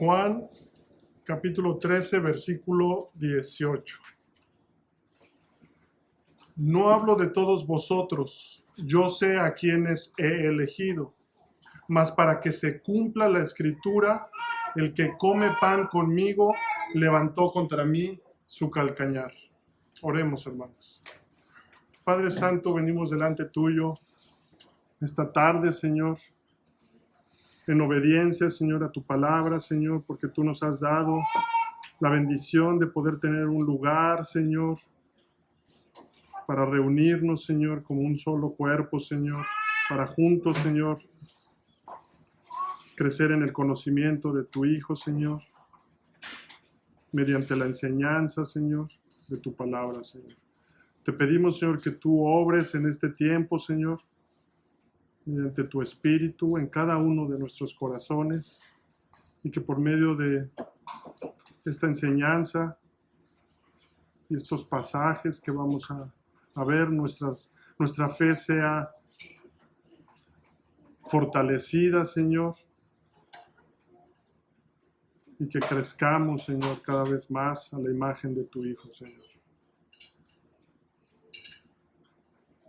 Juan capítulo 13, versículo 18. No hablo de todos vosotros, yo sé a quienes he elegido, mas para que se cumpla la escritura, el que come pan conmigo levantó contra mí su calcañar. Oremos, hermanos. Padre Santo, venimos delante tuyo esta tarde, Señor, en obediencia, Señor, a tu palabra, Señor, porque tú nos has dado la bendición de poder tener un lugar, Señor, para reunirnos, Señor, como un solo cuerpo, Señor, para juntos, Señor, crecer en el conocimiento de tu Hijo, Señor, mediante la enseñanza, Señor, de tu palabra, Señor. Te pedimos, Señor, que tú obres en este tiempo, Señor, mediante tu Espíritu en cada uno de nuestros corazones, y que por medio de esta enseñanza y estos pasajes que vamos a ver, nuestra fe sea fortalecida, Señor, y que crezcamos, Señor, cada vez más a la imagen de tu Hijo, Señor.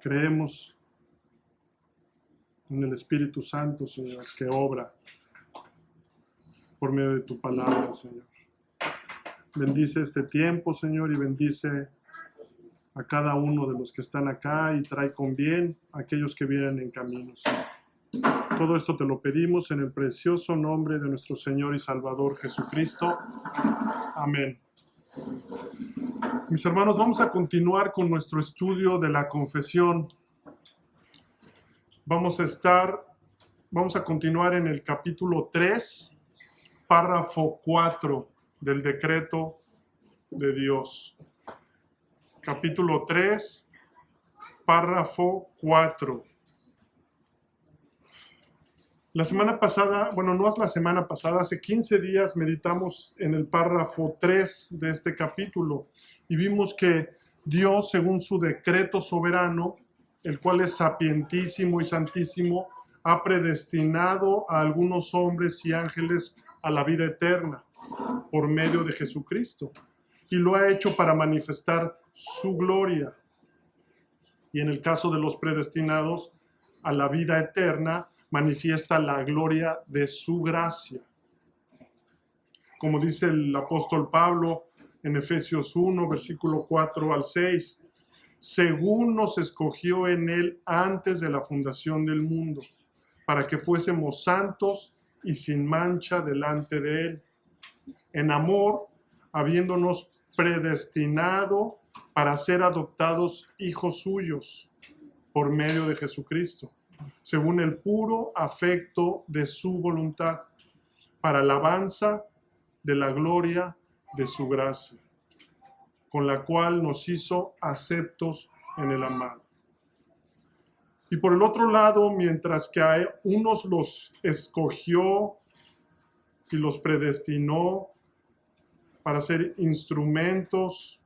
Creemos en el Espíritu Santo, Señor, que obra por medio de tu palabra, Señor. Bendice este tiempo, Señor, y bendice a cada uno de los que están acá y trae con bien a aquellos que vienen en camino, Señor. Todo esto te lo pedimos en el precioso nombre de nuestro Señor y Salvador Jesucristo. Amén. Mis hermanos, vamos a continuar con nuestro estudio de la confesión. Vamos a continuar en el capítulo 3, párrafo 4 del decreto de Dios. Capítulo 3, párrafo 4. La semana pasada, no es la semana pasada, hace 15 días meditamos en el párrafo 3 de este capítulo y vimos que Dios, según su decreto soberano, el cual es sapientísimo y santísimo, ha predestinado a algunos hombres y ángeles a la vida eterna por medio de Jesucristo, y lo ha hecho para manifestar su gloria. Y en el caso de los predestinados a la vida eterna, manifiesta la gloria de su gracia. Como dice el apóstol Pablo en Efesios 1, versículo 4 al 6, según nos escogió en él antes de la fundación del mundo, para que fuésemos santos y sin mancha delante de él, en amor, habiéndonos predestinado para ser adoptados hijos suyos por medio de Jesucristo, según el puro afecto de su voluntad, para alabanza de la gloria de su gracia, con la cual nos hizo aceptos en el amado. Y por el otro lado, mientras que a unos los escogió y los predestinó para ser instrumentos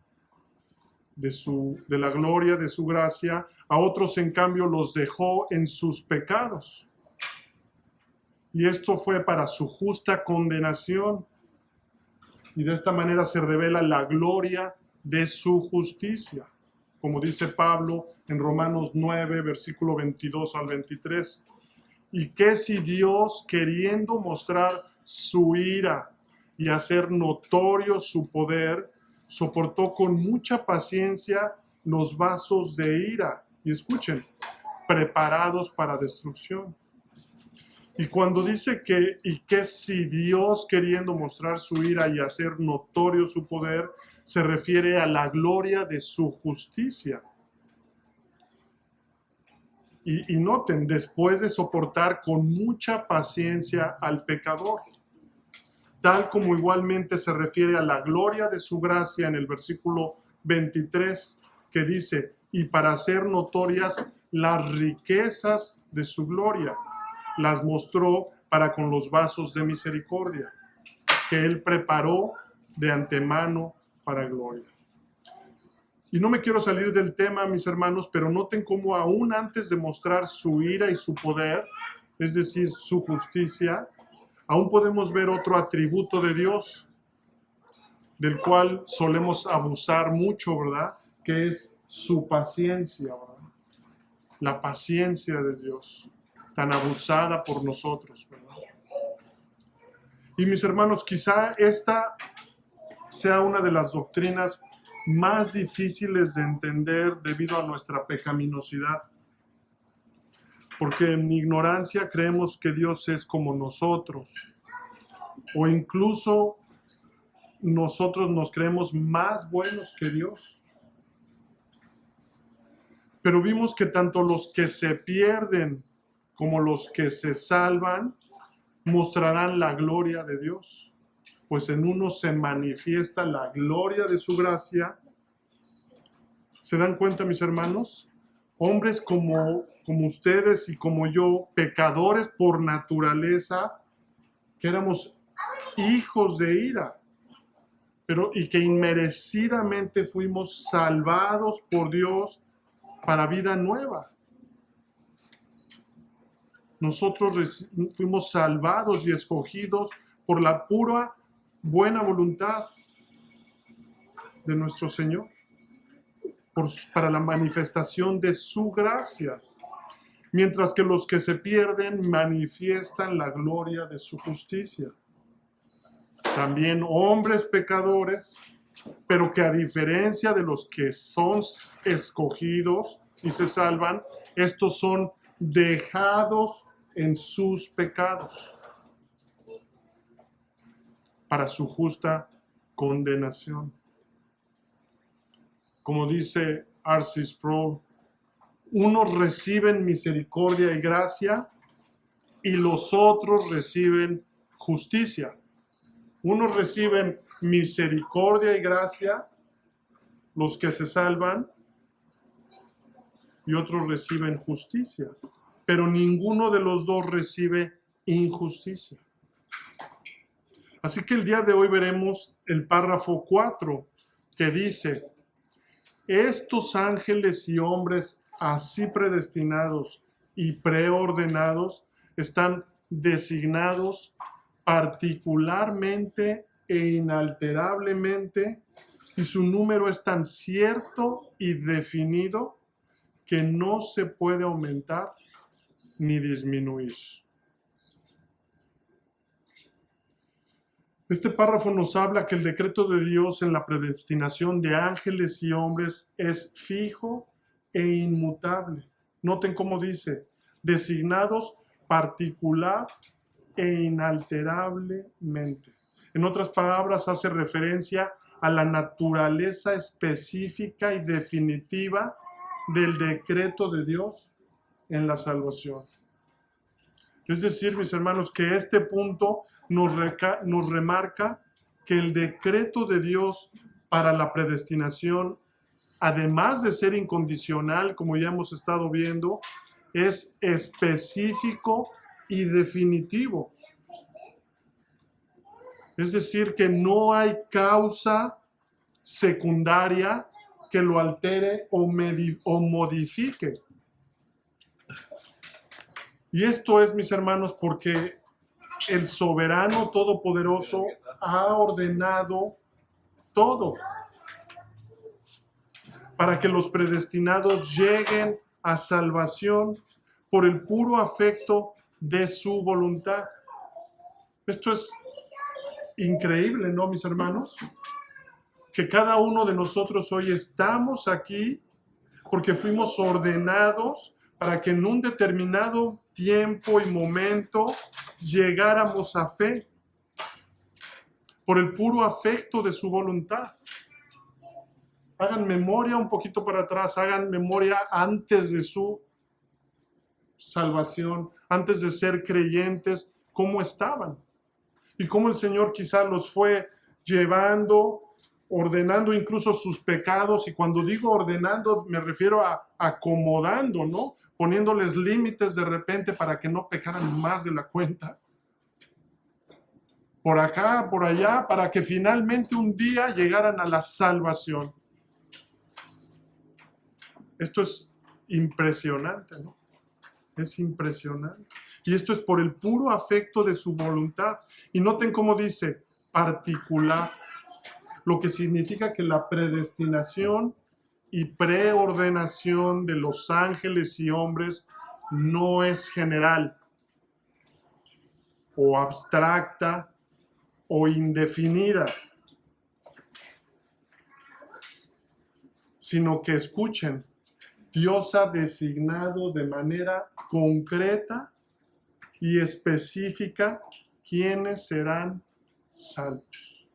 de la gloria de su gracia, a otros en cambio los dejó en sus pecados. Y esto fue para su justa condenación. Y de esta manera se revela la gloria de su justicia, como dice Pablo en Romanos 9, versículo 22 al 23. Y que si Dios, queriendo mostrar su ira y hacer notorio su poder, soportó con mucha paciencia los vasos de ira, y escuchen, preparados para destrucción. Y cuando dice que si Dios, queriendo mostrar su ira y hacer notorio su poder, se refiere a la gloria de su justicia. Y noten, después de soportar con mucha paciencia al pecador, tal como igualmente se refiere a la gloria de su gracia en el versículo 23, que dice, y para hacer notorias las riquezas de su gloria, las mostró para con los vasos de misericordia, que él preparó de antemano para gloria. Y no me quiero salir del tema, mis hermanos, pero noten cómo aún antes de mostrar su ira y su poder, es decir, su justicia, Aún podemos ver otro atributo de Dios, del cual solemos abusar mucho, ¿verdad? Que es su paciencia, ¿verdad? La paciencia de Dios, tan abusada por nosotros, ¿verdad? Y mis hermanos, quizá esta sea una de las doctrinas más difíciles de entender debido a nuestra pecaminosidad. Porque en ignorancia creemos que Dios es como nosotros, o incluso nosotros nos creemos más buenos que Dios. Pero vimos que tanto los que se pierden como los que se salvan mostrarán la gloria de Dios. Pues en uno se manifiesta la gloria de su gracia. ¿Se dan cuenta, mis hermanos? Hombres como ustedes y como yo, pecadores por naturaleza, que éramos hijos de ira, y que inmerecidamente fuimos salvados por Dios para vida nueva. Nosotros fuimos salvados y escogidos por la pura buena voluntad de nuestro Señor, para la manifestación de su gracia, mientras que los que se pierden manifiestan la gloria de su justicia. También hombres pecadores, pero que a diferencia de los que son escogidos y se salvan, estos son dejados en sus pecados para su justa condenación. Como dice R.C. Sproul, unos reciben misericordia y gracia y los otros reciben justicia. Unos reciben misericordia y gracia, los que se salvan, y otros reciben justicia. Pero ninguno de los dos recibe injusticia. Así que el día de hoy veremos el párrafo 4, que dice: estos ángeles y hombres así predestinados y preordenados están designados particularmente e inalterablemente, y su número es tan cierto y definido que no se puede aumentar ni disminuir. Este párrafo nos habla que el decreto de Dios en la predestinación de ángeles y hombres es fijo e inmutable. Noten cómo dice: designados particular e inalterablemente. En otras palabras, hace referencia a la naturaleza específica y definitiva del decreto de Dios en la salvación. Es decir, mis hermanos, que este punto nos remarca que el decreto de Dios para la predestinación, además de ser incondicional, como ya hemos estado viendo, es específico y definitivo. Es decir, que no hay causa secundaria que lo altere o modifique. Y esto es, mis hermanos, porque el soberano todopoderoso ha ordenado todo para que los predestinados lleguen a salvación por el puro afecto de su voluntad. Esto es increíble, ¿no, mis hermanos? Que cada uno de nosotros hoy estamos aquí porque fuimos ordenados para que en un determinado tiempo y momento llegáramos a fe por el puro afecto de su voluntad. Hagan memoria un poquito para atrás, hagan memoria antes de su salvación, antes de ser creyentes, cómo estaban y cómo el Señor quizá los fue llevando, ordenando incluso sus pecados. Y cuando digo ordenando, me refiero a acomodando, ¿no? Poniéndoles límites de repente para que no pecaran más de la cuenta. Por acá, por allá, para que finalmente un día llegaran a la salvación. Esto es impresionante, ¿no? Es impresionante. Y esto es por el puro afecto de su voluntad. Y noten cómo dice particular, lo que significa que la predestinación y preordenación de los ángeles y hombres no es general o abstracta o indefinida, sino que escuchen, Dios ha designado de manera concreta y específica quiénes serán salvos.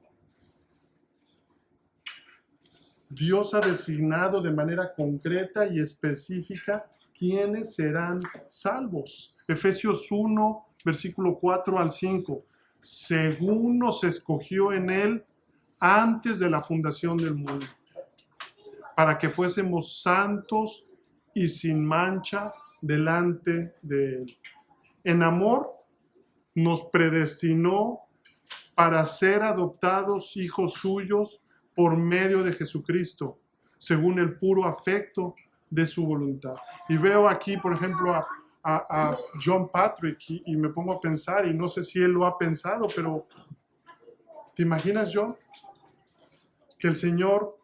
Dios ha designado de manera concreta y específica quiénes serán salvos. Efesios 1, versículo 4 al 5. Según nos escogió en Él antes de la fundación del mundo, para que fuésemos santos y sin mancha delante de Él. En amor nos predestinó para ser adoptados hijos suyos por medio de Jesucristo, según el puro afecto de su voluntad. Y veo aquí, por ejemplo, a John Patrick y me pongo a pensar, y no sé si él lo ha pensado, pero ¿te imaginas, John, que el Señor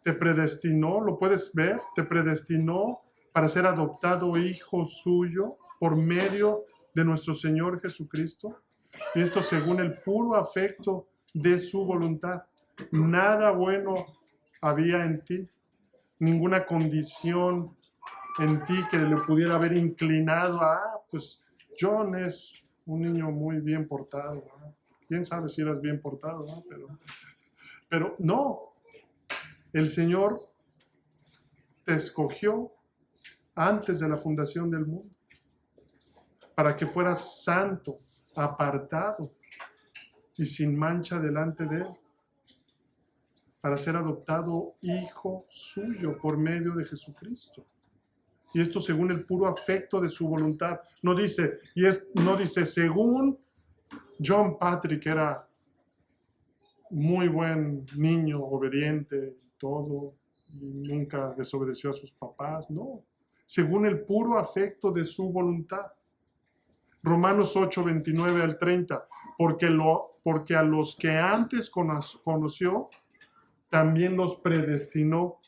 te predestinó, lo puedes ver, te predestinó para ser adoptado hijo suyo por medio de nuestro Señor Jesucristo? Y esto según el puro afecto de su voluntad. Nada bueno había en ti, ninguna condición en ti que le pudiera haber inclinado a, pues John es un niño muy bien portado, ¿no? Quién sabe si eras bien portado, ¿no? Pero no, el Señor te escogió antes de la fundación del mundo para que fueras santo, apartado y sin mancha delante de Él, para ser adoptado hijo suyo por medio de Jesucristo. Y esto según el puro afecto de su voluntad. No dice, no dice según John Patrick era muy buen niño, obediente, todo, y nunca desobedeció a sus papás. No, según el puro afecto de su voluntad. Romanos 8, 29 al 30. Porque a los que antes conoció, también los predestinó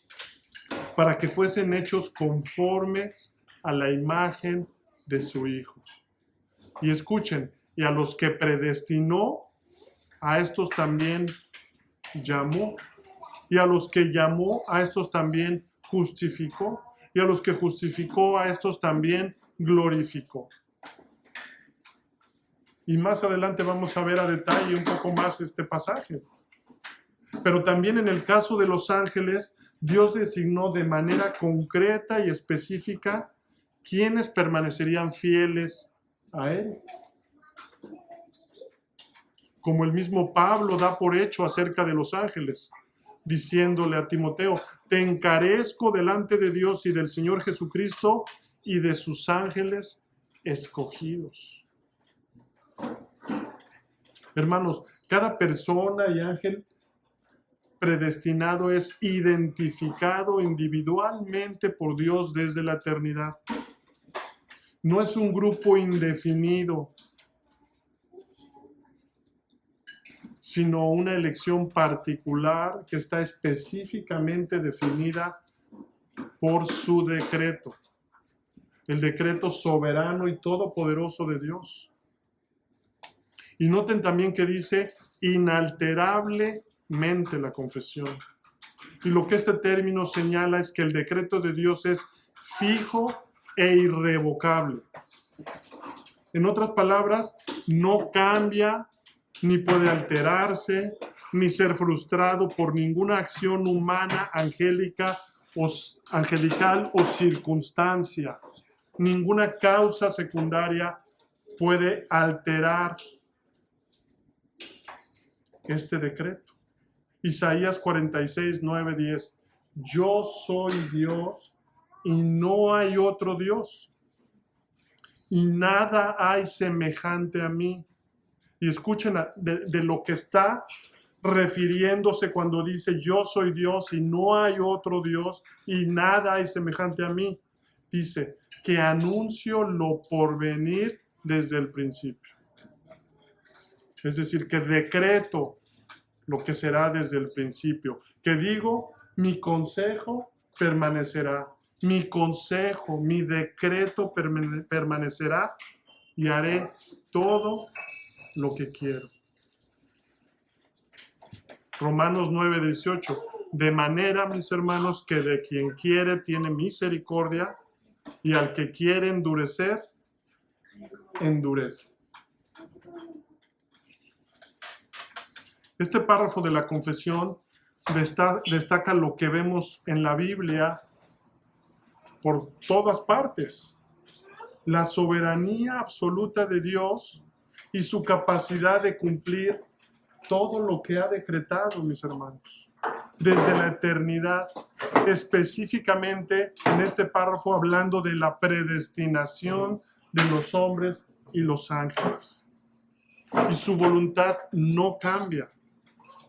para que fuesen hechos conformes a la imagen de su Hijo. Y escuchen, y a los que predestinó, a estos también llamó. Y a los que llamó, a estos también justificó. Y a los que justificó, a estos también glorificó. Y más adelante vamos a ver a detalle un poco más este pasaje. Pero también en el caso de los ángeles, Dios designó de manera concreta y específica quiénes permanecerían fieles a Él. Como el mismo Pablo da por hecho acerca de los ángeles, diciéndole a Timoteo, te encarezco delante de Dios y del Señor Jesucristo y de sus ángeles escogidos. Hermanos, cada persona y ángel predestinado es identificado individualmente por Dios desde la eternidad. No es un grupo indefinido, sino una elección particular que está específicamente definida por su decreto, el decreto soberano y todopoderoso de Dios. Y noten también que dice inalterablemente la confesión. Y lo que este término señala es que el decreto de Dios es fijo e irrevocable. En otras palabras, no cambia, ni puede alterarse, ni ser frustrado por ninguna acción humana, angelical o circunstancia. Ninguna causa secundaria puede alterar este decreto. Isaías 46, 9, 10. Yo soy Dios y no hay otro Dios, y nada hay semejante a mí. Y escuchen de lo que está refiriéndose cuando dice yo soy Dios y no hay otro Dios y nada hay semejante a mí. Dice que anuncio lo por venir desde el principio. Es decir, que decreto lo que será desde el principio. Que digo, mi consejo permanecerá. Mi consejo, mi decreto permanecerá y haré todo lo que quiero. Romanos 9:18. De manera, mis hermanos, que de quien quiere tiene misericordia y al que quiere endurecer, endurece. Este párrafo de la confesión destaca lo que vemos en la Biblia por todas partes. La soberanía absoluta de Dios y su capacidad de cumplir todo lo que ha decretado, mis hermanos, desde la eternidad, específicamente en este párrafo hablando de la predestinación de los hombres y los ángeles. Y su voluntad no cambia,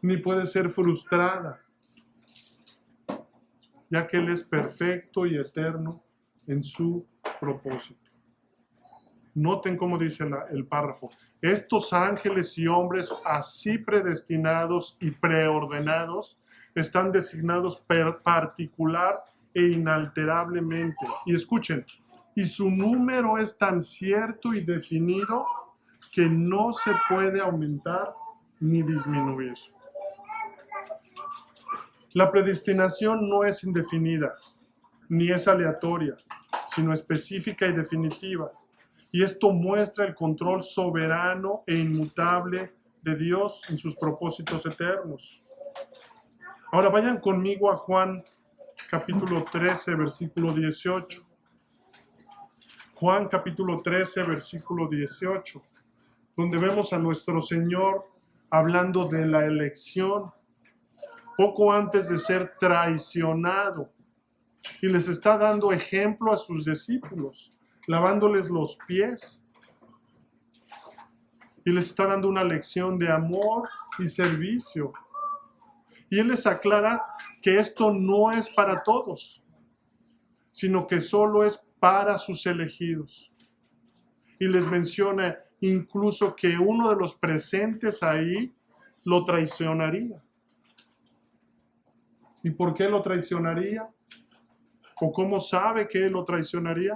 ni puede ser frustrada, ya que Él es perfecto y eterno en su propósito. Noten cómo dice el párrafo. Estos ángeles y hombres así predestinados y preordenados están designados particular e inalterablemente. Y escuchen, y su número es tan cierto y definido que no se puede aumentar ni disminuir. La predestinación no es indefinida, ni es aleatoria, sino específica y definitiva. Y esto muestra el control soberano e inmutable de Dios en sus propósitos eternos. Ahora vayan conmigo a Juan capítulo 13, versículo 18. Juan capítulo 13, versículo 18, donde vemos a nuestro Señor hablando de la elección poco antes de ser traicionado. Y les está dando ejemplo a sus discípulos, lavándoles los pies. Y les está dando una lección de amor y servicio. Y Él les aclara que esto no es para todos, sino que solo es para sus elegidos. Y les menciona incluso que uno de los presentes ahí lo traicionaría. ¿Y por qué lo traicionaría? ¿O cómo sabe que Él lo traicionaría?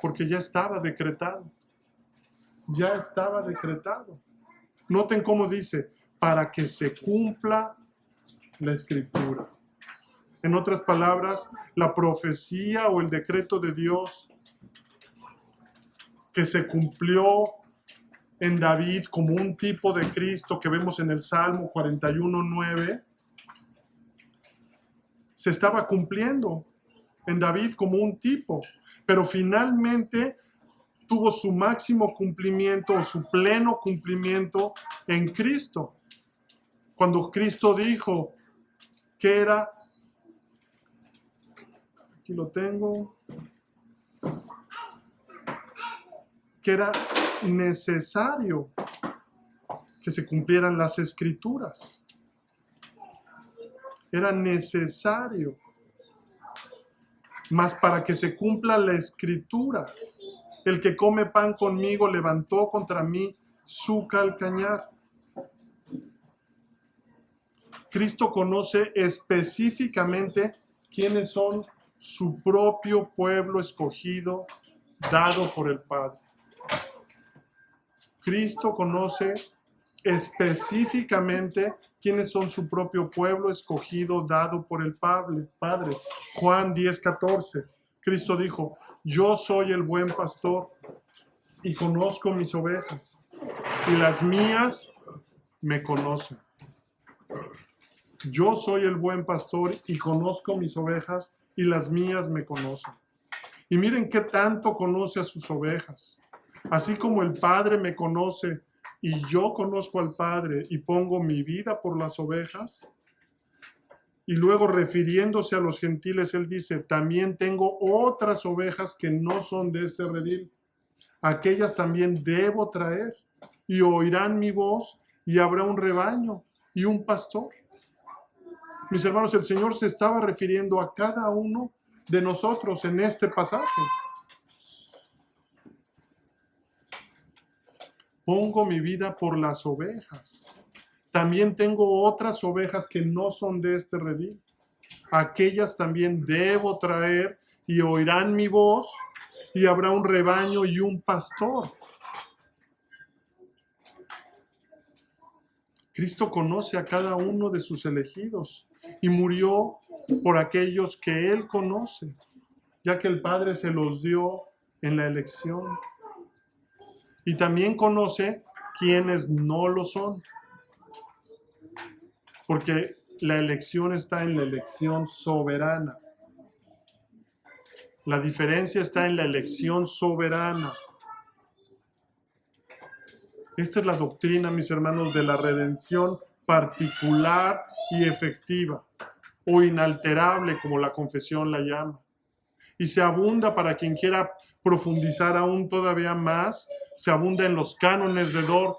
Porque ya estaba decretado. Ya estaba decretado. Noten cómo dice, para que se cumpla la Escritura. En otras palabras, la profecía o el decreto de Dios que se cumplió en David como un tipo de Cristo que vemos en el Salmo 41:9, se estaba cumpliendo en David como un tipo, pero finalmente tuvo su máximo cumplimiento o su pleno cumplimiento en Cristo. Cuando Cristo dijo que era, aquí lo tengo, que era necesario que se cumplieran las Escrituras. Era necesario. Mas para que se cumpla la Escritura, el que come pan conmigo levantó contra mí su calcañar. Cristo conoce específicamente quiénes son su propio pueblo escogido, dado por el Padre. Cristo conoce específicamente quiénes son su propio pueblo escogido, dado por el Padre. Juan 10:14. Cristo dijo, yo soy el buen pastor y conozco mis ovejas, y las mías me conocen. Yo soy el buen pastor y conozco mis ovejas, y las mías me conocen. Y miren qué tanto conoce a sus ovejas. Así como el Padre me conoce y yo conozco al Padre y pongo mi vida por las ovejas. Y luego refiriéndose a los gentiles, Él dice, también tengo otras ovejas que no son de ese redil. Aquellas también debo traer y oirán mi voz y habrá un rebaño y un pastor. Mis hermanos, el Señor se estaba refiriendo a cada uno de nosotros en este pasaje. Pongo mi vida por las ovejas. También tengo otras ovejas que no son de este redil. Aquellas también debo traer y oirán mi voz, y habrá un rebaño y un pastor. Cristo conoce a cada uno de sus elegidos y murió por aquellos que Él conoce, ya que el Padre se los dio en la elección. Y también conoce quienes no lo son, porque la elección está en la elección soberana. La diferencia está en la elección soberana. Esta es la doctrina, mis hermanos, de la redención particular y efectiva, o inalterable, como la confesión la llama. Y se abunda, para quien quiera profundizar aún todavía más, se abunda en los cánones de Dort.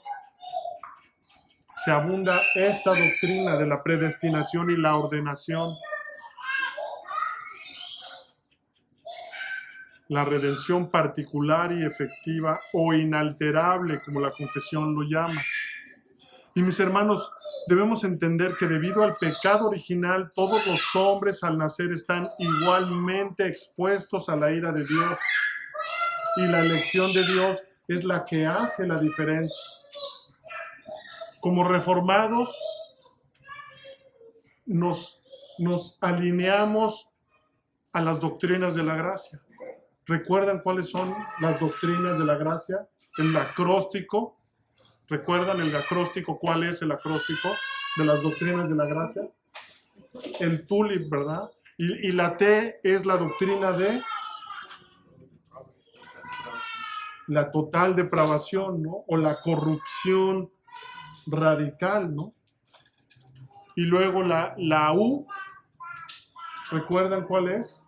Se abunda esta doctrina de la predestinación y la ordenación. La redención particular y efectiva, o inalterable, como la confesión lo llama. Y mis hermanos, debemos entender que debido al pecado original, todos los hombres al nacer están igualmente expuestos a la ira de Dios. Y la elección de Dios es la que hace la diferencia. Como reformados, nos alineamos a las doctrinas de la gracia. ¿Recuerdan cuáles son las doctrinas de la gracia? El acróstico. ¿Recuerdan el acróstico? ¿Cuál es el acróstico de las doctrinas de la gracia? El tulip, ¿verdad? Y la T es la doctrina de la total depravación, ¿no? O la corrupción radical, ¿no? Y luego la U, ¿recuerdan cuál es?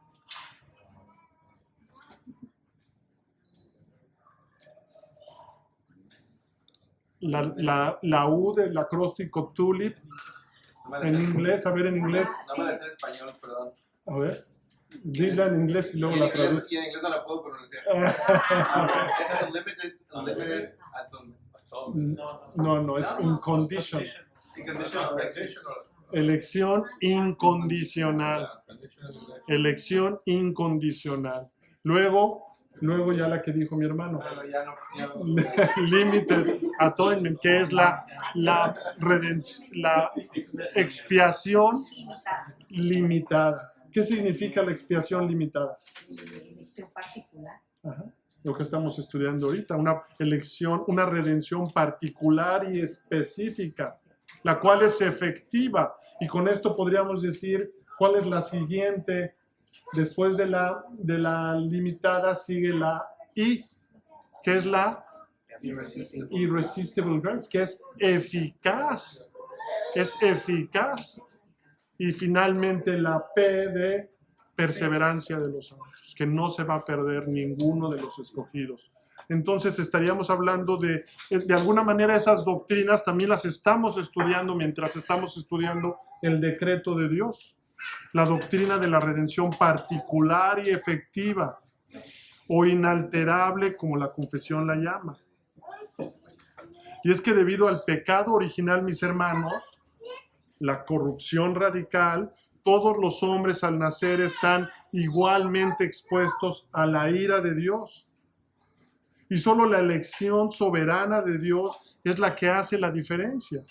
La U del acróstico tulip, en inglés, a ver en inglés. No me la sé en español, perdón. A ver, dila en inglés y luego la traduces. Y en inglés no la puedo pronunciar. Es unlimited atonement. No, es unconditional. Unconditional. Elección incondicional. Elección incondicional. Luego ya la que dijo mi hermano. Limited atonement, que es la expiación limitada. ¿Qué significa la expiación limitada? Elección particular. Ajá. Lo que estamos estudiando ahorita, una elección, una redención particular y específica, la cual es efectiva. Y con esto podríamos decir cuál es la siguiente. Después de la limitada sigue la I, que es la irresistible grace, que es eficaz. Es eficaz. Y finalmente la P de perseverancia de los santos, que no se va a perder ninguno de los escogidos. Entonces estaríamos hablando de alguna manera esas doctrinas también las estamos estudiando mientras estamos estudiando el decreto de Dios. La doctrina de la redención particular y efectiva, o inalterable, como la confesión la llama. Y es que debido al pecado original, mis hermanos, la corrupción radical, todos los hombres al nacer están igualmente expuestos a la ira de Dios. Y solo la elección soberana de Dios es la que hace la diferencia.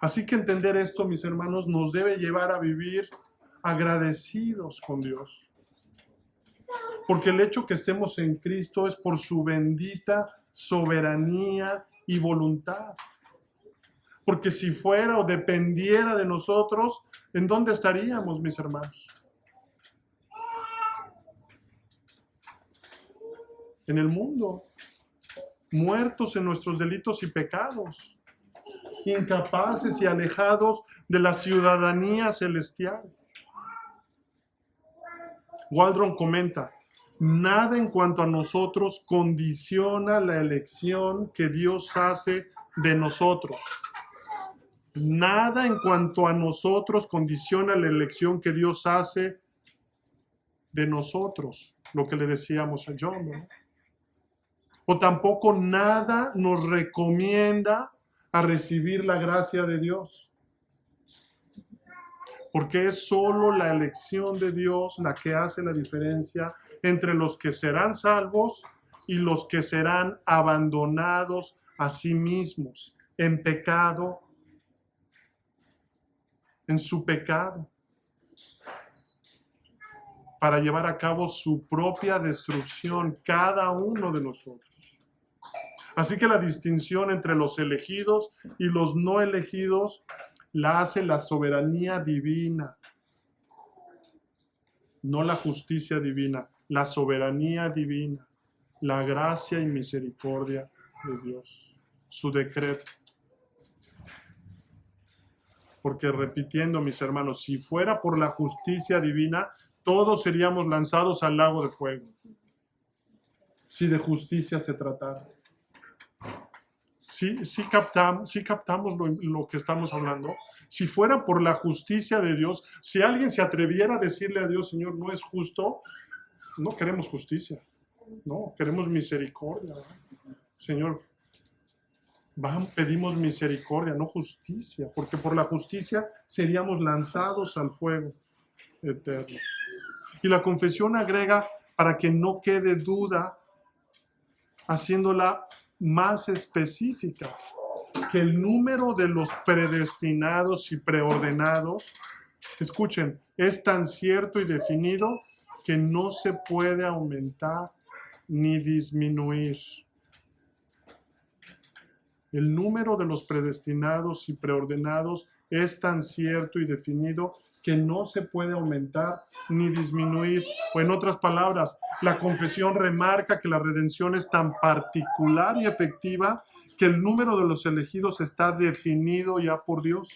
Así que entender esto, mis hermanos, nos debe llevar a vivir agradecidos con Dios. Porque el hecho que estemos en Cristo es por su bendita soberanía y voluntad. Porque si fuera o dependiera de nosotros, ¿en dónde estaríamos, mis hermanos? En el mundo, muertos en nuestros delitos y pecados, incapaces y alejados de la ciudadanía celestial. Waldron comenta: nada en cuanto a nosotros condiciona la elección que Dios hace de nosotros. Nada en cuanto a nosotros condiciona la elección que Dios hace de nosotros, lo que le decíamos a John, ¿no? O tampoco nada nos recomienda a recibir la gracia de Dios. Porque es solo la elección de Dios la que hace la diferencia entre los que serán salvos y los que serán abandonados a sí mismos, en pecado, en su pecado, para llevar a cabo su propia destrucción, cada uno de nosotros. Así que la distinción entre los elegidos y los no elegidos la hace la soberanía divina, no la justicia divina, la soberanía divina, la gracia y misericordia de Dios, su decreto. Porque repitiendo, mis hermanos, si fuera por la justicia divina, todos seríamos lanzados al lago de fuego, si de justicia se tratara. Sí captamos lo que estamos hablando. Si fuera por la justicia de Dios, si alguien se atreviera a decirle a Dios, Señor, no es justo, no queremos justicia, no, queremos misericordia. Señor, pedimos misericordia, no justicia, porque por la justicia seríamos lanzados al fuego eterno. Y la confesión agrega, para que no quede duda, haciéndola más específica, que el número de los predestinados y preordenados, escuchen, es tan cierto y definido que no se puede aumentar ni disminuir. El número de los predestinados y preordenados es tan cierto y definido que no se puede aumentar ni disminuir. O en otras palabras, la confesión remarca que la redención es tan particular y efectiva que el número de los elegidos está definido ya por Dios.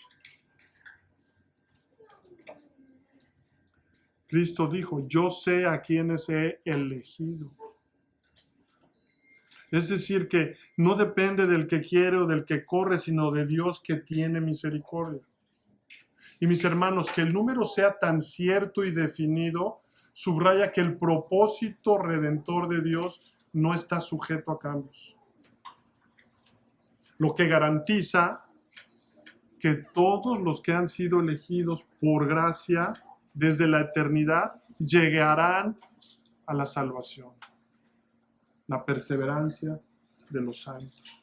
Cristo dijo, yo sé a quienes he elegido. Es decir, que no depende del que quiere o del que corre, sino de Dios que tiene misericordia. Y mis hermanos, que el número sea tan cierto y definido, subraya que el propósito redentor de Dios no está sujeto a cambios. Lo que garantiza que todos los que han sido elegidos por gracia desde la eternidad llegarán a la salvación. La perseverancia de los santos.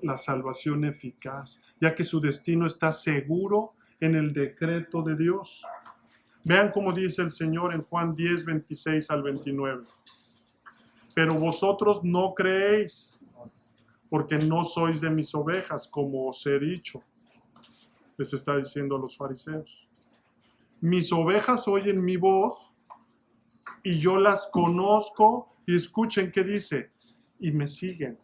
La salvación eficaz, ya que su destino está seguro en el decreto de Dios. Vean cómo dice el Señor en Juan 10, 26 al 29. Pero vosotros no creéis, porque no sois de mis ovejas, como os he dicho. Les está diciendo a los fariseos. Mis ovejas oyen mi voz, y yo las conozco, y escuchen qué dice, y me siguen.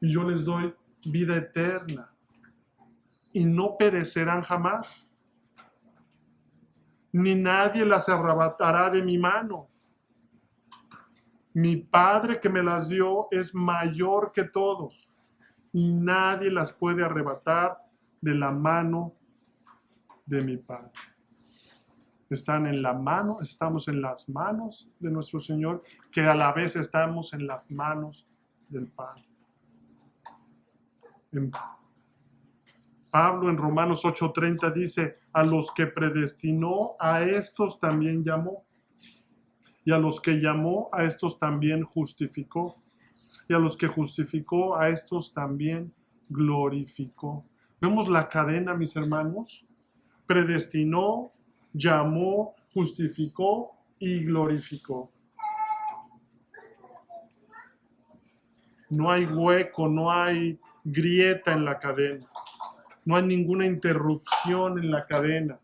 Y yo les doy vida eterna, y no perecerán jamás, ni nadie las arrebatará de mi mano. Mi Padre que me las dio es mayor que todos, y nadie las puede arrebatar de la mano de mi Padre. Estamos en las manos de nuestro Señor, que a la vez estamos en las manos del Padre. Pablo en Romanos 8:30 dice, a los que predestinó, a estos también llamó. Y a los que llamó, a estos también justificó. Y a los que justificó, a estos también glorificó. ¿Vemos la cadena, mis hermanos? Predestinó, llamó, justificó y glorificó. No hay hueco, no hay grieta en la cadena. No hay ninguna interrupción en la cadena.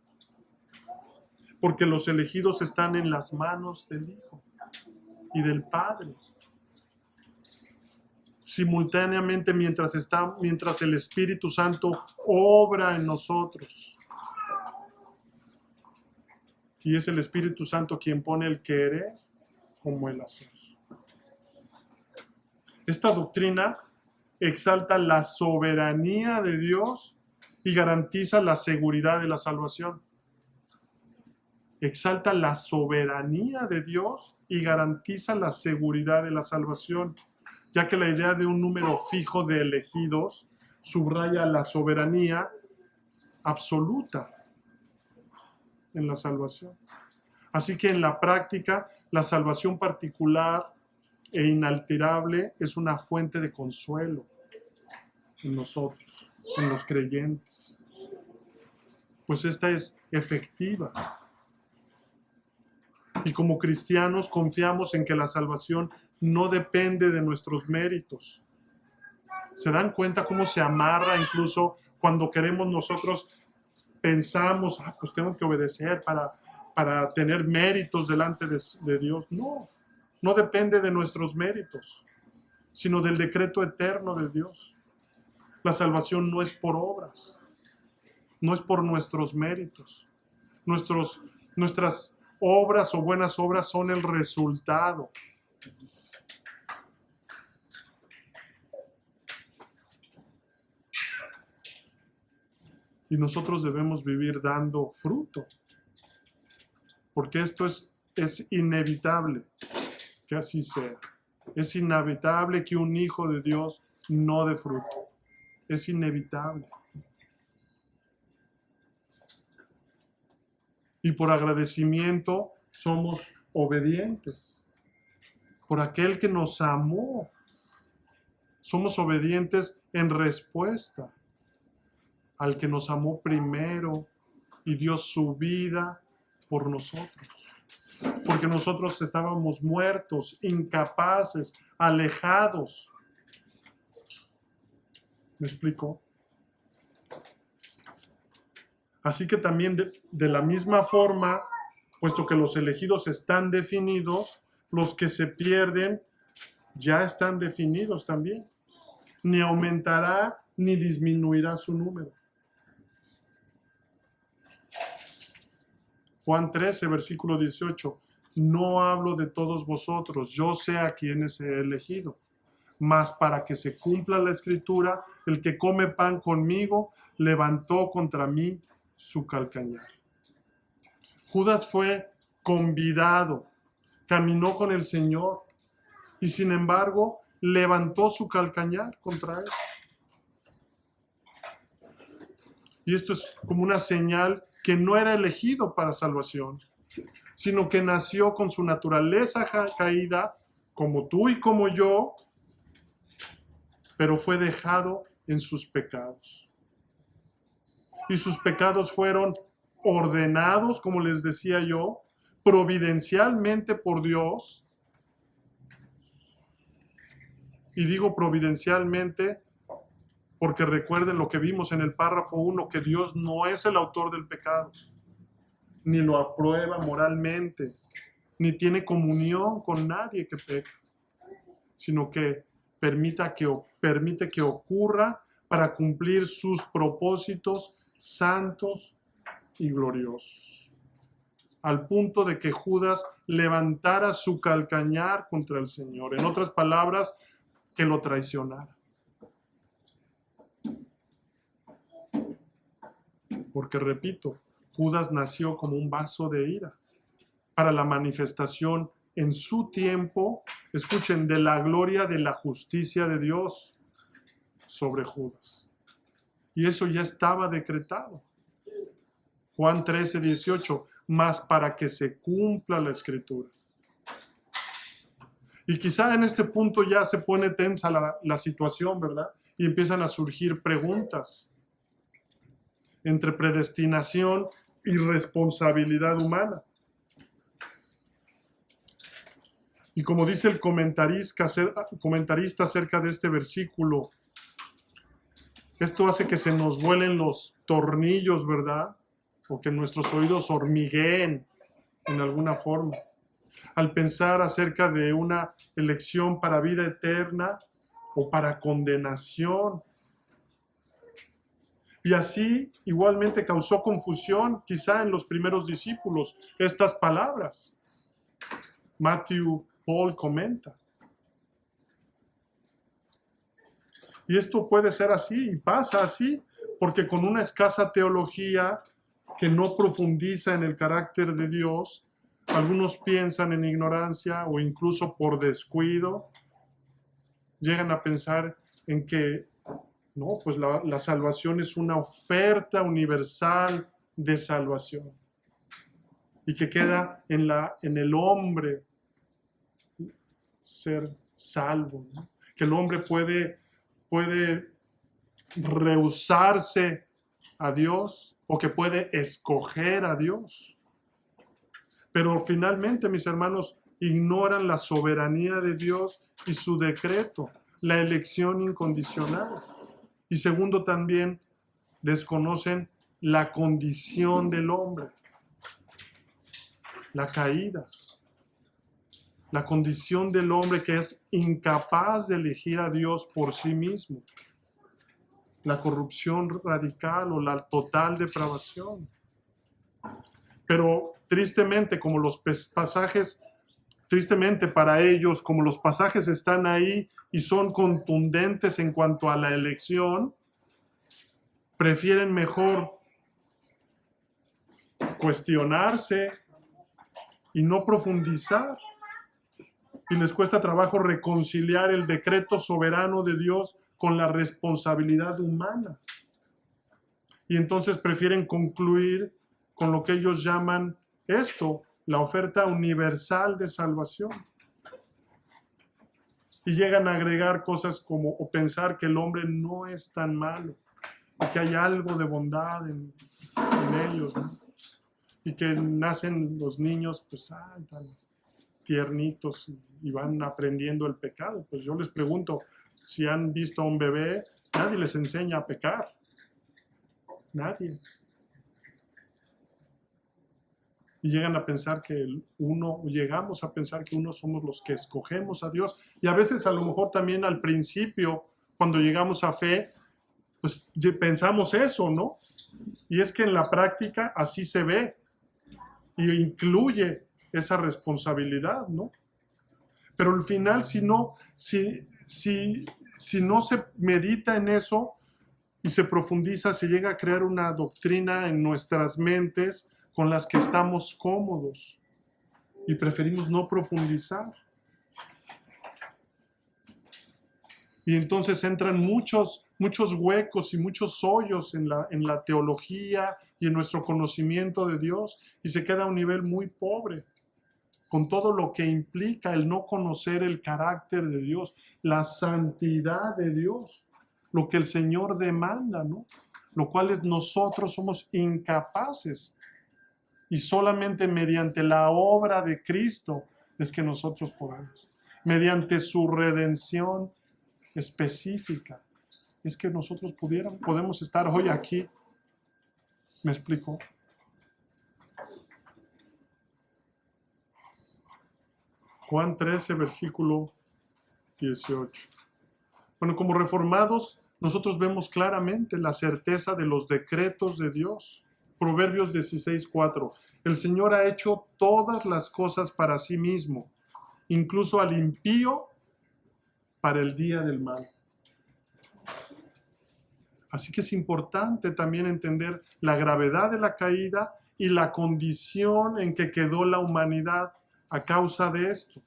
Porque los elegidos están en las manos del Hijo y del Padre. Simultáneamente mientras el Espíritu Santo obra en nosotros. Y es el Espíritu Santo quien pone el querer como el hacer. Esta doctrina exalta la soberanía de Dios y garantiza la seguridad de la salvación. Exalta la soberanía de Dios y garantiza la seguridad de la salvación, ya que la idea de un número fijo de elegidos subraya la soberanía absoluta en la salvación. Así que en la práctica, la salvación particular e inalterable es una fuente de consuelo en nosotros, en los creyentes. Pues esta es efectiva. Y como cristianos confiamos en que la salvación no depende de nuestros méritos. ¿Se dan cuenta cómo se amarra incluso cuando queremos nosotros, pensamos, pues tengo que obedecer para tener méritos delante de Dios? No, no depende de nuestros méritos, sino del decreto eterno de Dios. La salvación no es por obras, no es por nuestros méritos. Nuestras obras o buenas obras son el resultado. Y nosotros debemos vivir dando fruto, porque esto es inevitable que así sea. Es inevitable que un hijo de Dios no dé fruto. Es inevitable. Y por agradecimiento somos obedientes. Por aquel que nos amó, somos obedientes en respuesta al que nos amó primero y dio su vida por nosotros. Porque nosotros estábamos muertos, incapaces, alejados. ¿Me explico? Así que también de la misma forma, puesto que los elegidos están definidos, los que se pierden ya están definidos también. Ni aumentará ni disminuirá su número. Juan 13, versículo 18. No hablo de todos vosotros, yo sé a quienes he elegido. Mas para que se cumpla la escritura, el que come pan conmigo levantó contra mí su calcañar. Judas fue convidado, caminó con el Señor y sin embargo levantó su calcañar contra él. Y esto es como una señal que no era elegido para salvación, sino que nació con su naturaleza caída, como tú y como yo, pero fue dejado en sus pecados. Y sus pecados fueron ordenados, como les decía yo, providencialmente por Dios. Y digo providencialmente porque recuerden lo que vimos en el párrafo 1, que Dios no es el autor del pecado, ni lo aprueba moralmente, ni tiene comunión con nadie que peca, sino que permite que ocurra para cumplir sus propósitos santos y gloriosos, al punto de que Judas levantara su calcañar contra el Señor. En otras palabras, que lo traicionara. Porque, repito, Judas nació como un vaso de ira para la manifestación en su tiempo, escuchen, de la gloria de la justicia de Dios sobre Judas. Y eso ya estaba decretado. Juan 13, 18, mas para que se cumpla la escritura. Y quizá en este punto ya se pone tensa la situación, ¿verdad? Y empiezan a surgir preguntas entre predestinación y responsabilidad humana. Y como dice el comentarista acerca de este versículo, esto hace que se nos vuelen los tornillos, ¿verdad? O que nuestros oídos hormigueen en alguna forma, al pensar acerca de una elección para vida eterna o para condenación. Y así igualmente causó confusión quizá en los primeros discípulos estas palabras. Paul comenta. Y esto puede ser así y pasa así porque con una escasa teología que no profundiza en el carácter de Dios, algunos piensan en ignorancia o incluso por descuido, llegan a pensar en que no, pues la salvación es una oferta universal de salvación y que queda en el hombre ser salvo, ¿no? Que el hombre puede rehusarse a Dios o que puede escoger a Dios. Pero finalmente, mis hermanos, ignoran la soberanía de Dios y su decreto, la elección incondicional. Y segundo, también desconocen la condición del hombre, la caída, la condición del hombre que es incapaz de elegir a Dios por sí mismo, la corrupción radical o la total depravación. Pero tristemente, como los pasajes, tristemente para ellos, como los pasajes están ahí y son contundentes en cuanto a la elección, prefieren mejor cuestionarse y no profundizar. Y les cuesta trabajo reconciliar el decreto soberano de Dios con la responsabilidad humana. Y entonces prefieren concluir con lo que ellos llaman esto, la oferta universal de salvación. Y llegan a agregar cosas como, o pensar que el hombre no es tan malo, y que hay algo de bondad en ellos, ¿no? Y que nacen los niños, pues, tan tiernitos y van aprendiendo el pecado. Pues yo les pregunto, si han visto a un bebé, nadie les enseña a pecar. Nadie. Y llegan a pensar que llegamos a pensar que uno somos los que escogemos a Dios. Y a veces a lo mejor también al principio, cuando llegamos a fe, pues pensamos eso, ¿no? Y es que en la práctica así se ve. Y incluye esa responsabilidad, ¿no? Pero al final, si no se medita en eso y se profundiza, se llega a crear una doctrina en nuestras mentes con las que estamos cómodos y preferimos no profundizar. Y entonces entran muchos huecos y muchos hoyos en la teología y en nuestro conocimiento de Dios, y se queda a un nivel muy pobre, con todo lo que implica el no conocer el carácter de Dios, la santidad de Dios, lo que el Señor demanda, ¿no? Lo cual es nosotros somos incapaces, y solamente mediante la obra de Cristo es que nosotros podemos, mediante su redención específica, es que nosotros podemos estar hoy aquí. ¿Me explico? Juan 13, versículo 18. Bueno, como reformados, nosotros vemos claramente la certeza de los decretos de Dios. Proverbios 16, 4. El Señor ha hecho todas las cosas para sí mismo, incluso al impío para el día del mal. Así que es importante también entender la gravedad de la caída y la condición en que quedó la humanidad a causa de esto,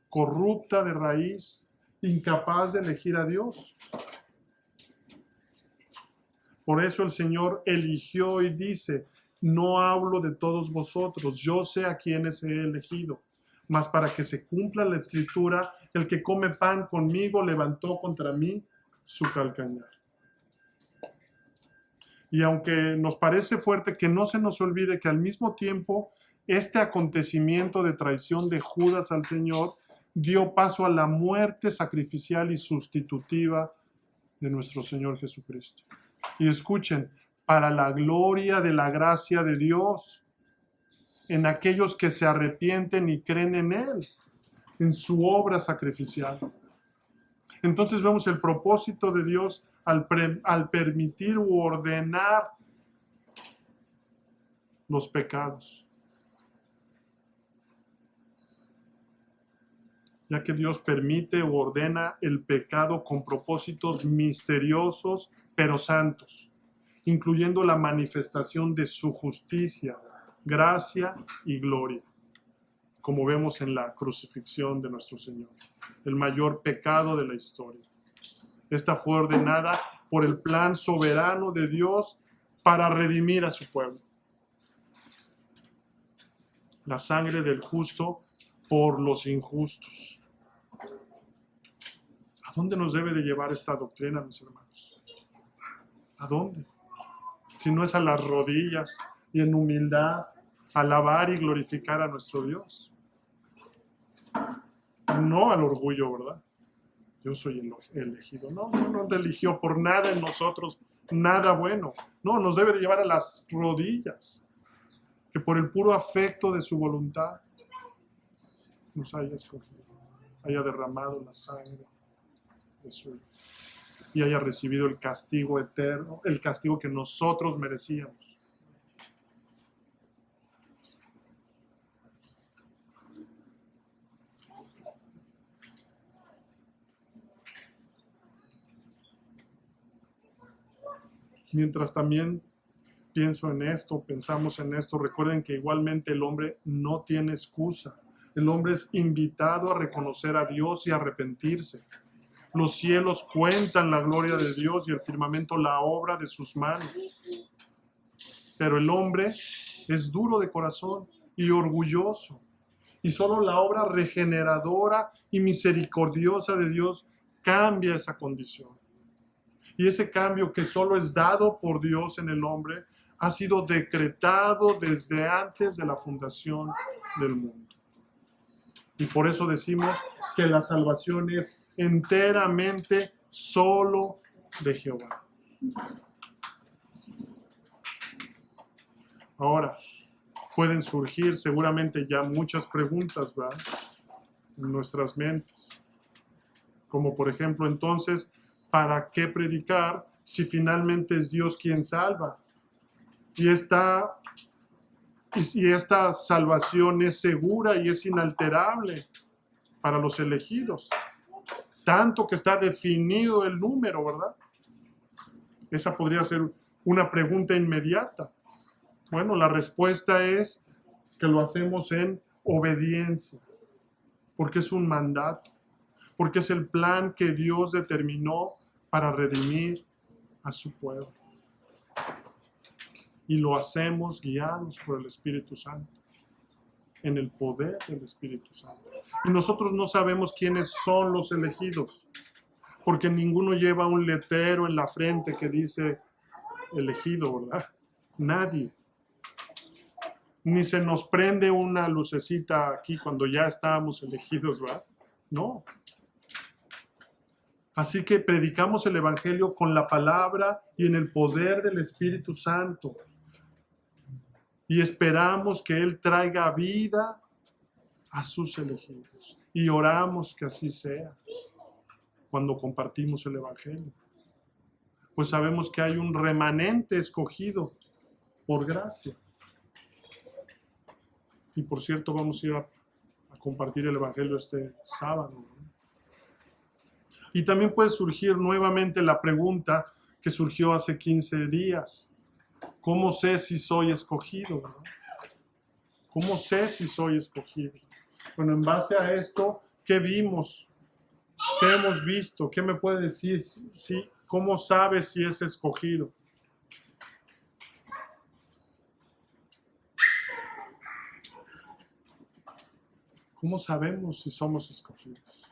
corrupta de raíz, incapaz de elegir a Dios. Por eso el Señor eligió y dice, no hablo de todos vosotros, yo sé a quienes he elegido, mas para que se cumpla la Escritura, el que come pan conmigo levantó contra mí su calcañar. Y aunque nos parece fuerte, que no se nos olvide que al mismo tiempo este acontecimiento de traición de Judas al Señor dio paso a la muerte sacrificial y sustitutiva de nuestro Señor Jesucristo. Y escuchen, para la gloria de la gracia de Dios, en aquellos que se arrepienten y creen en Él, en su obra sacrificial. Entonces vemos el propósito de Dios al permitir u ordenar los pecados. Ya que Dios permite u ordena el pecado con propósitos misteriosos, pero santos. incluyendo la manifestación de su justicia, gracia y gloria, como vemos en la crucifixión de nuestro Señor, el mayor pecado de la historia. Esta fue ordenada por el plan soberano de Dios para redimir a su pueblo. La sangre del justo por los injustos. ¿A dónde nos debe de llevar esta doctrina, mis hermanos? ¿A dónde? Si no es a las rodillas y en humildad, alabar y glorificar a nuestro Dios. No al orgullo, ¿verdad? Yo soy el elegido. No nos eligió por nada en nosotros, nada bueno. No, nos debe de llevar a las rodillas. Que por el puro afecto de su voluntad nos haya escogido, haya derramado la sangre de su Hijo y haya recibido el castigo eterno, el castigo que nosotros merecíamos. Mientras también pensamos en esto, recuerden que igualmente el hombre no tiene excusa. El hombre es invitado a reconocer a Dios y a arrepentirse. Los cielos cuentan la gloria de Dios y el firmamento la obra de sus manos. Pero el hombre es duro de corazón y orgulloso. Y solo la obra regeneradora y misericordiosa de Dios cambia esa condición. Y ese cambio que solo es dado por Dios en el hombre ha sido decretado desde antes de la fundación del mundo. Y por eso decimos que la salvación es enteramente solo de Jehová. Ahora, pueden surgir seguramente ya muchas preguntas, ¿verdad?, en nuestras mentes. Como por ejemplo, entonces, ¿para qué predicar si finalmente es Dios quien salva? Y esta salvación es segura y es inalterable para los elegidos. Tanto que está definido el número, ¿verdad? Esa podría ser una pregunta inmediata. Bueno, la respuesta es que lo hacemos en obediencia, porque es un mandato, porque es el plan que Dios determinó para redimir a su pueblo. Y lo hacemos guiados por el Espíritu Santo, en el poder del Espíritu Santo. Y nosotros no sabemos quiénes son los elegidos, porque ninguno lleva un letrero en la frente que dice elegido, ¿verdad? Nadie. Ni se nos prende una lucecita aquí cuando ya estábamos elegidos, ¿verdad? No. Así que predicamos el Evangelio con la palabra y en el poder del Espíritu Santo. Y esperamos que Él traiga vida a sus elegidos. Y oramos que así sea cuando compartimos el Evangelio. Pues sabemos que hay un remanente escogido por gracia. Y por cierto, vamos a ir a compartir el Evangelio este sábado, ¿no? Y también puede surgir nuevamente la pregunta que surgió hace 15 días. ¿Cómo sé si soy escogido, ¿no? ¿Cómo sé si soy escogido? Bueno, en base a esto, ¿qué vimos? ¿Qué hemos visto? ¿Qué me puede decir? ¿Cómo sabes si es escogido? ¿Cómo sabemos si somos escogidos?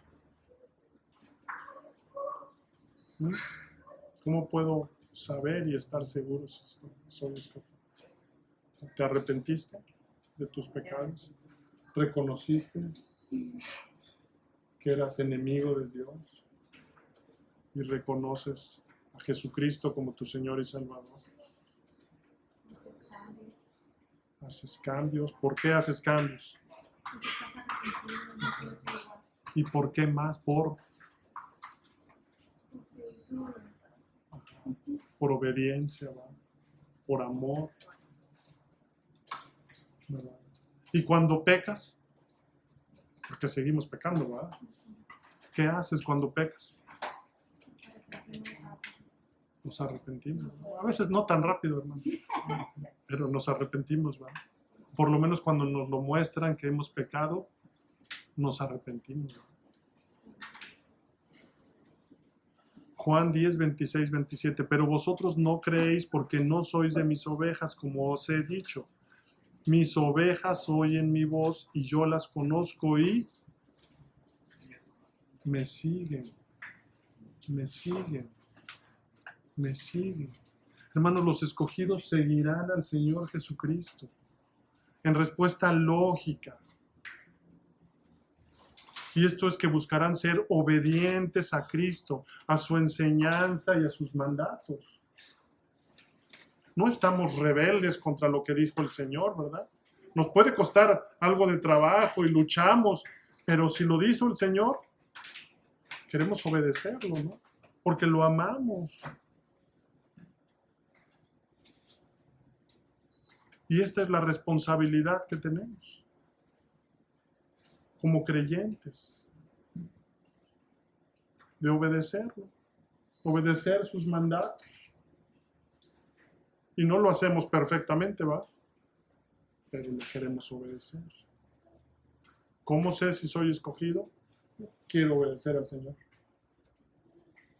¿Cómo puedo saber y estar seguro si soy escogido? ¿Te arrepentiste de tus pecados? ¿Reconociste que eras enemigo de Dios? ¿Y reconoces a Jesucristo como tu Señor y Salvador? ¿Haces cambios? ¿Por qué haces cambios? ¿Y por qué más? Por obediencia, ¿verdad? Por amor, ¿verdad? Y cuando pecas, porque seguimos pecando, ¿verdad? ¿Qué haces cuando pecas? Nos arrepentimos. A veces no tan rápido, hermano, pero nos arrepentimos, ¿verdad? Por lo menos cuando nos lo muestran que hemos pecado, nos arrepentimos, ¿verdad? Juan 10, 26, 27. Pero vosotros no creéis porque no sois de mis ovejas, como os he dicho. Mis ovejas oyen mi voz y yo las conozco y me siguen. Me siguen. Me siguen. Hermanos, los escogidos seguirán al Señor Jesucristo en respuesta lógica. Y esto es que buscarán ser obedientes a Cristo, a su enseñanza y a sus mandatos. No estamos rebeldes contra lo que dijo el Señor, ¿verdad? Nos puede costar algo de trabajo y luchamos, pero si lo dice el Señor, queremos obedecerlo, ¿no? Porque lo amamos. Y esta es la responsabilidad que tenemos como creyentes, de obedecerlo, obedecer sus mandatos. Y no lo hacemos perfectamente, ¿va? Pero le queremos obedecer. ¿Cómo sé si soy escogido? Quiero obedecer al Señor.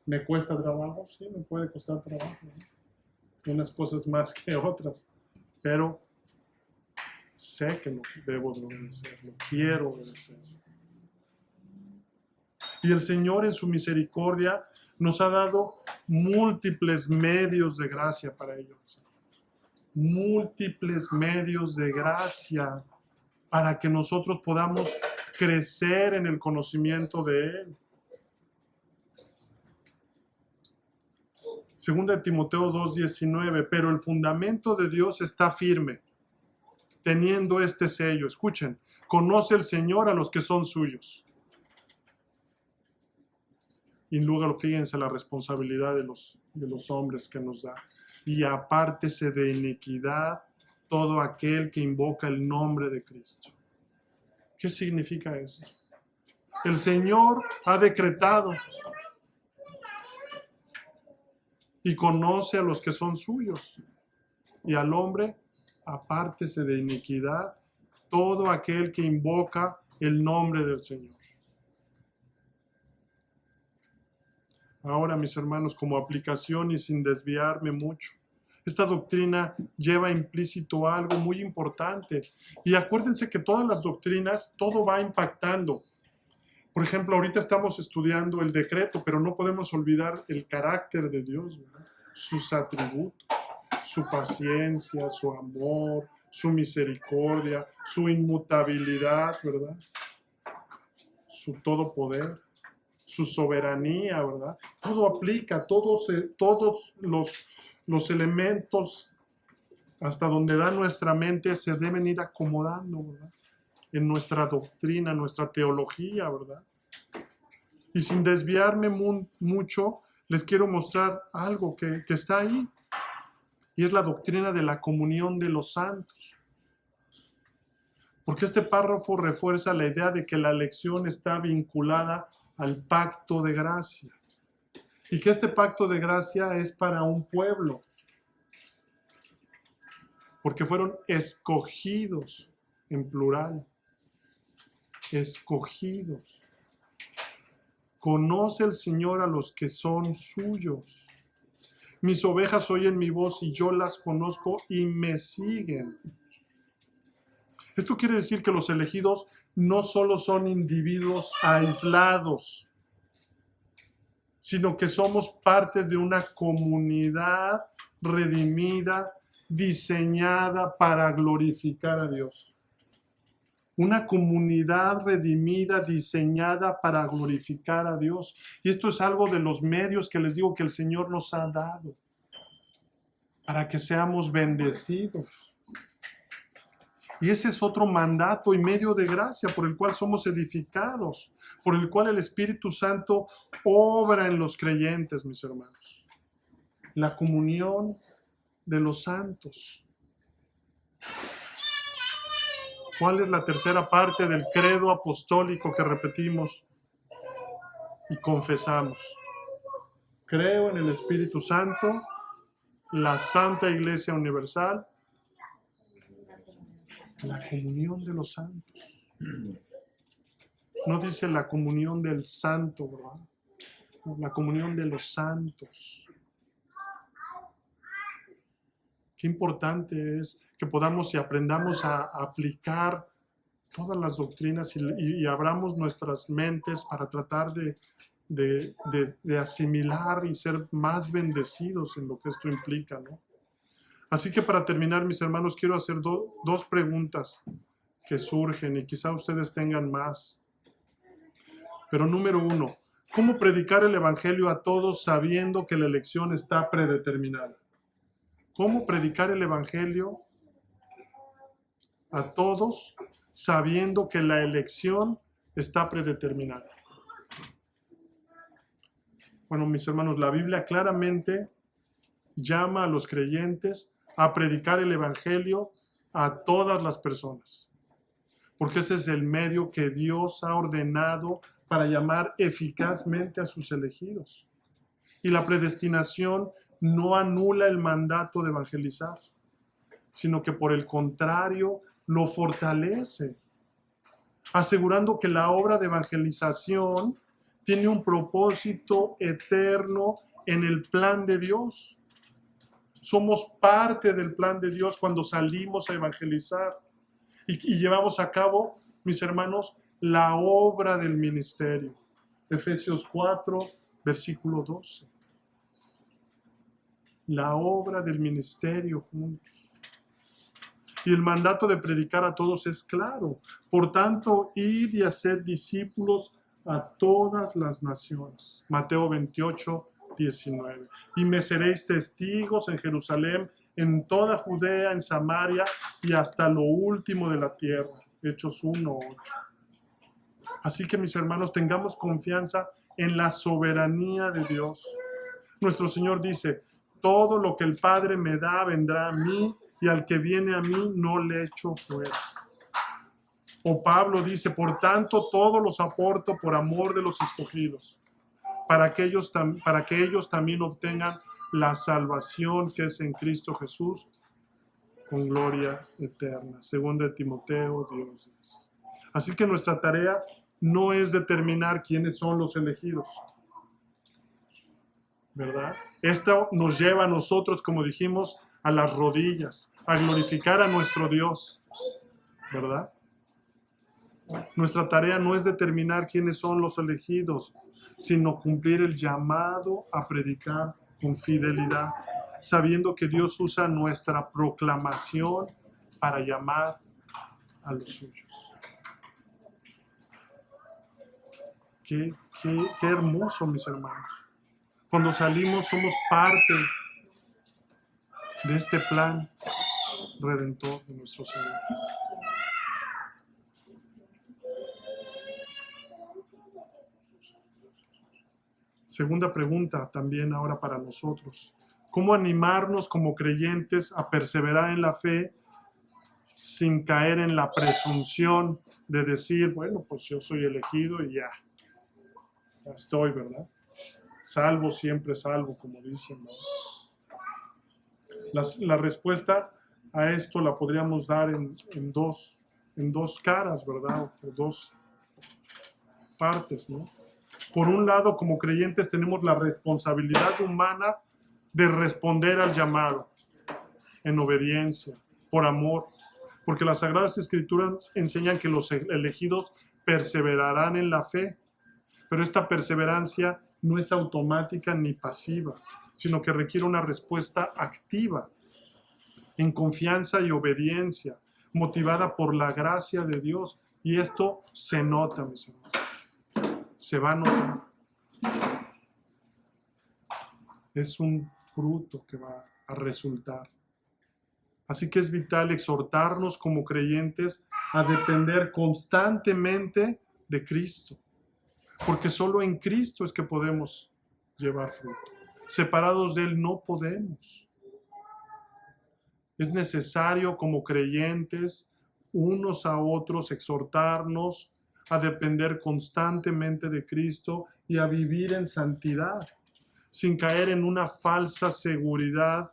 ¿Me cuesta trabajo? Sí, me puede costar trabajo, ¿no? Unas cosas más que otras, pero sé que lo debo de obedecerlo, quiero obedecerlo. Y el Señor en su misericordia nos ha dado múltiples medios de gracia para ello. Múltiples medios de gracia para que nosotros podamos crecer en el conocimiento de Él. Segunda de Timoteo 2:19, pero el fundamento de Dios está firme, teniendo este sello. Escuchen, conoce el Señor a los que son suyos. Y luego fíjense la responsabilidad de los hombres que nos da. Y apártese de iniquidad todo aquel que invoca el nombre de Cristo. ¿Qué significa esto? El Señor ha decretado y conoce a los que son suyos. Y al hombre, apártese de iniquidad todo aquel que invoca el nombre del Señor. Ahora, mis hermanos, como aplicación y sin desviarme mucho, esta doctrina lleva implícito algo muy importante. Y acuérdense que todas las doctrinas, todo va impactando. Por ejemplo, ahorita estamos estudiando el decreto, pero no podemos olvidar el carácter de Dios, ¿verdad? Sus atributos, su paciencia, su amor, su misericordia, su inmutabilidad, ¿verdad? Su todo poder, su soberanía, ¿verdad? Todo aplica, todos los elementos hasta donde da nuestra mente se deben ir acomodando, ¿verdad? En nuestra doctrina, nuestra teología, ¿verdad? Y sin desviarme mucho, les quiero mostrar algo que está ahí, y es la doctrina de la comunión de los santos. Porque este párrafo refuerza la idea de que la elección está vinculada al pacto de gracia, y que este pacto de gracia es para un pueblo, porque fueron escogidos en plural. Escogidos. Conoce el Señor a los que son suyos. Mis ovejas oyen mi voz y yo las conozco y me siguen. Esto quiere decir que los elegidos no solo son individuos aislados, sino que somos parte de una comunidad redimida, diseñada para glorificar a Dios. Una comunidad redimida, diseñada para glorificar a Dios. Y esto es algo de los medios que les digo que el Señor nos ha dado para que seamos bendecidos. Y ese es otro mandato y medio de gracia por el cual somos edificados, por el cual el Espíritu Santo obra en los creyentes, mis hermanos. La comunión de los santos. ¿Cuál es la tercera parte del credo apostólico que repetimos y confesamos? Creo en el Espíritu Santo, la Santa Iglesia Universal, la comunión de los santos. No dice la comunión del santo, ¿verdad? No, la comunión de los santos. Qué importante es que podamos y aprendamos a aplicar todas las doctrinas y abramos nuestras mentes para tratar de asimilar y ser más bendecidos en lo que esto implica, ¿no? Así que para terminar, mis hermanos, quiero hacer dos preguntas que surgen y quizá ustedes tengan más. Pero número 1, ¿cómo predicar el Evangelio a todos sabiendo que la elección está predeterminada? ¿Cómo predicar el Evangelio a todos sabiendo que la elección está predeterminada? Bueno, mis hermanos, la Biblia claramente llama a los creyentes a predicar el Evangelio a todas las personas, porque ese es el medio que Dios ha ordenado para llamar eficazmente a sus elegidos. Y la predestinación no anula el mandato de evangelizar, sino que por el contrario lo fortalece, asegurando que la obra de evangelización tiene un propósito eterno en el plan de Dios. Somos parte del plan de Dios cuando salimos a evangelizar y llevamos a cabo, mis hermanos, la obra del ministerio. Efesios 4, versículo 12. La obra del ministerio juntos. Y el mandato de predicar a todos es claro. Por tanto, id y haced discípulos a todas las naciones. Mateo 28, 19. Y me seréis testigos en Jerusalén, en toda Judea, en Samaria y hasta lo último de la tierra. Hechos 1, 8. Así que, mis hermanos, tengamos confianza en la soberanía de Dios. Nuestro Señor dice, todo lo que el Padre me da vendrá a mí, y al que viene a mí no le echo fuera. O Pablo dice, por tanto, todo los aporto por amor de los escogidos, para que ellos también obtengan la salvación que es en Cristo Jesús, con gloria eterna. Segunda de Timoteo, Dios dice. Así que nuestra tarea no es determinar quiénes son los elegidos, ¿verdad? Esto nos lleva a nosotros, como dijimos, a las rodillas, a glorificar a nuestro Dios, ¿verdad? Nuestra tarea no es determinar quiénes son los elegidos, sino cumplir el llamado a predicar con fidelidad, sabiendo que Dios usa nuestra proclamación para llamar a los suyos. Qué hermoso, mis hermanos. Cuando salimos somos parte de este plan redentor de nuestro Señor. Segunda pregunta también ahora para nosotros. ¿Cómo animarnos como creyentes a perseverar en la fe sin caer en la presunción de decir, bueno, pues yo soy elegido y ya estoy, ¿verdad? Salvo, siempre salvo, como dicen, ¿no? La respuesta a esto la podríamos dar en dos caras, ¿verdad? O dos partes, ¿no? Por un lado, como creyentes tenemos la responsabilidad humana de responder al llamado en obediencia, por amor, porque las Sagradas Escrituras enseñan que los elegidos perseverarán en la fe, pero esta perseverancia no es automática ni pasiva, sino que requiere una respuesta activa, en confianza y obediencia, motivada por la gracia de Dios. Y esto se nota, mis hermanos. Se va a notar. Es un fruto que va a resultar. Así que es vital exhortarnos como creyentes a depender constantemente de Cristo, porque solo en Cristo es que podemos llevar fruto. Separados de Él no podemos. Es necesario como creyentes unos a otros exhortarnos a depender constantemente de Cristo y a vivir en santidad, sin caer en una falsa seguridad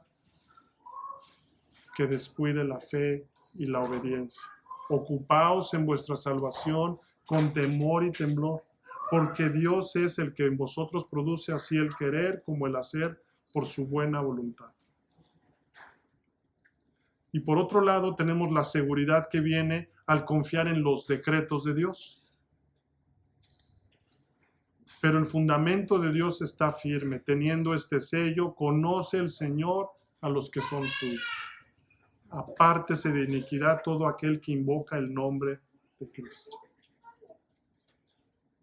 que descuide la fe y la obediencia. Ocupaos en vuestra salvación con temor y temblor, porque Dios es el que en vosotros produce así el querer como el hacer por su buena voluntad. Y por otro lado tenemos la seguridad que viene al confiar en los decretos de Dios. Pero el fundamento de Dios está firme, teniendo este sello: conoce el Señor a los que son suyos. Apártese de iniquidad todo aquel que invoca el nombre de Cristo.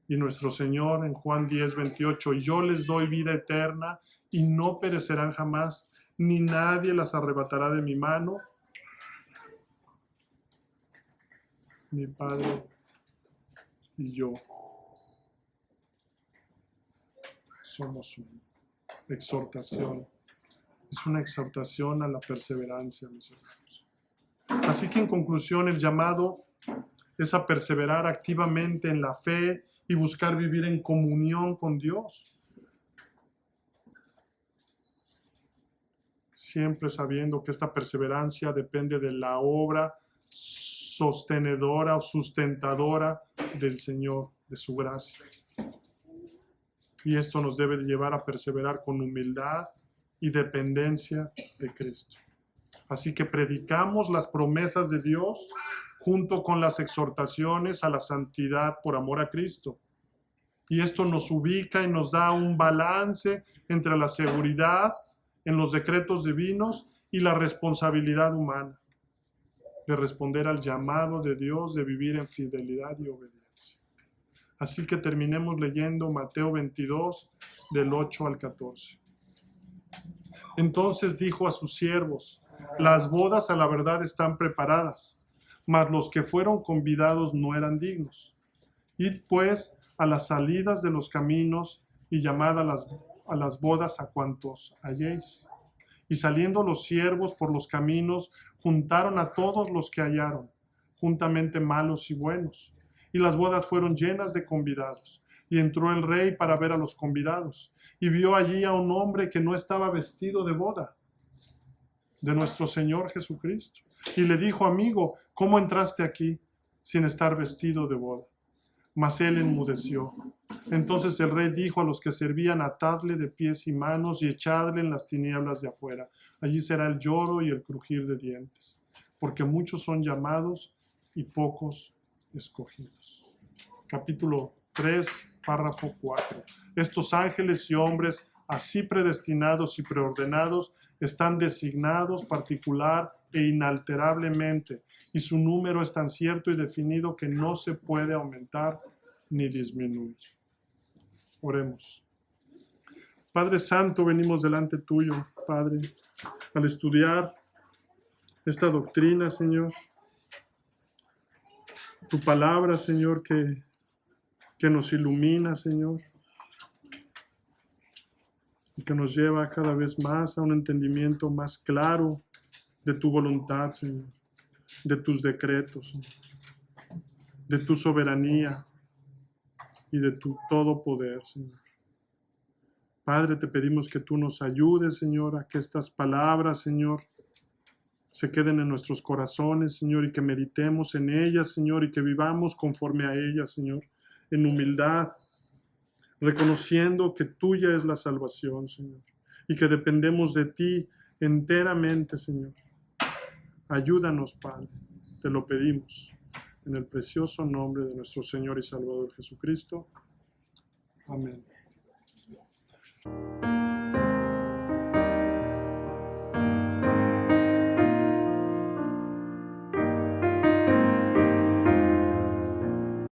Y nuestro Señor en Juan 10:28, yo les doy vida eterna y no perecerán jamás, ni nadie las arrebatará de mi mano. Mi Padre y yo somos uno. Exhortación. Es una exhortación a la perseverancia, mis hermanos. Así que en conclusión, el llamado es a perseverar activamente en la fe y buscar vivir en comunión con Dios. Siempre sabiendo que esta perseverancia depende de la obra sostenedora o sustentadora del Señor, de su gracia. Y esto nos debe llevar a perseverar con humildad y dependencia de Cristo. Así que predicamos las promesas de Dios junto con las exhortaciones a la santidad por amor a Cristo. Y esto nos ubica y nos da un balance entre la seguridad en los decretos divinos y la responsabilidad humana de responder al llamado de Dios de vivir en fidelidad y obediencia. Así que terminemos leyendo Mateo 22, del 8 al 14. Entonces dijo a sus siervos: las bodas a la verdad están preparadas, mas los que fueron convidados no eran dignos. Id pues a las salidas de los caminos y llamad a las bodas a cuantos halléis. Y saliendo los siervos por los caminos, juntaron a todos los que hallaron, juntamente malos y buenos. Y las bodas fueron llenas de convidados. Y entró el rey para ver a los convidados, y vio allí a un hombre que no estaba vestido de boda, de nuestro Señor Jesucristo. Y le dijo: amigo, ¿cómo entraste aquí sin estar vestido de boda? Mas él enmudeció. Entonces el rey dijo a los que servían: atadle de pies y manos y echadle en las tinieblas de afuera. Allí será el lloro y el crujir de dientes, porque muchos son llamados y pocos escogidos. Capítulo 3, párrafo 4. Estos ángeles y hombres así predestinados y preordenados están designados particular e inalterablemente, y su número es tan cierto y definido que no se puede aumentar ni disminuir. Oremos. Padre Santo, venimos delante tuyo, Padre, al estudiar esta doctrina, Señor. Tu palabra, Señor, que nos ilumina, Señor, y que nos lleva cada vez más a un entendimiento más claro de tu voluntad, Señor, de tus decretos, Señor, de tu soberanía y de tu todo poder, Señor. Padre, te pedimos que tú nos ayudes, Señor, a que estas palabras, Señor, se queden en nuestros corazones, Señor, y que meditemos en ellas, Señor, y que vivamos conforme a ellas, Señor, en humildad, reconociendo que tuya es la salvación, Señor, y que dependemos de ti enteramente, Señor. Ayúdanos, Padre, te lo pedimos, en el precioso nombre de nuestro Señor y Salvador Jesucristo. Amén.